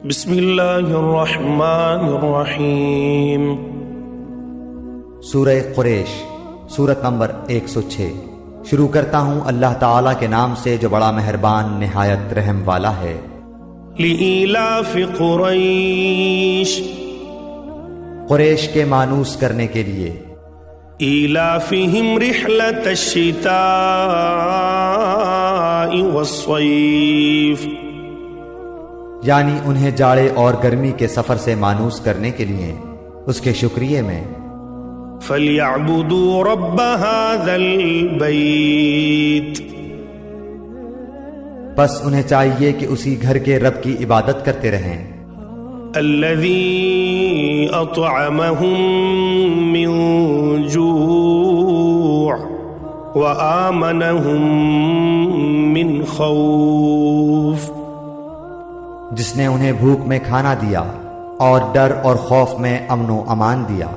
بسم اللہ الرحمن الرحیم۔ سورہ قریش، سورت نمبر 106۔ شروع کرتا ہوں اللہ تعالیٰ کے نام سے جو بڑا مہربان نہایت رحم والا ہے۔ لإیلاف قریش، قریش کے مانوس کرنے کے لیے۔ ایلافہم رحلۃ الشتاء والصیف، یعنی انہیں جاڑے اور گرمی کے سفر سے مانوس کرنے کے لیے اس کے شکریے میں۔ فَلْيَعْبُدُوا رَبَّ هَذَا الْبَيْتِ، بس انہیں چاہیے کہ اسی گھر کے رب کی عبادت کرتے رہیں۔ الَّذِي أَطْعَمَهُم مِّن جُوعٍ وَآمَنَهُم مِّن خَوْفٍ، جس نے انہیں بھوک میں کھانا دیا اور ڈر اور خوف میں امن و امان دیا۔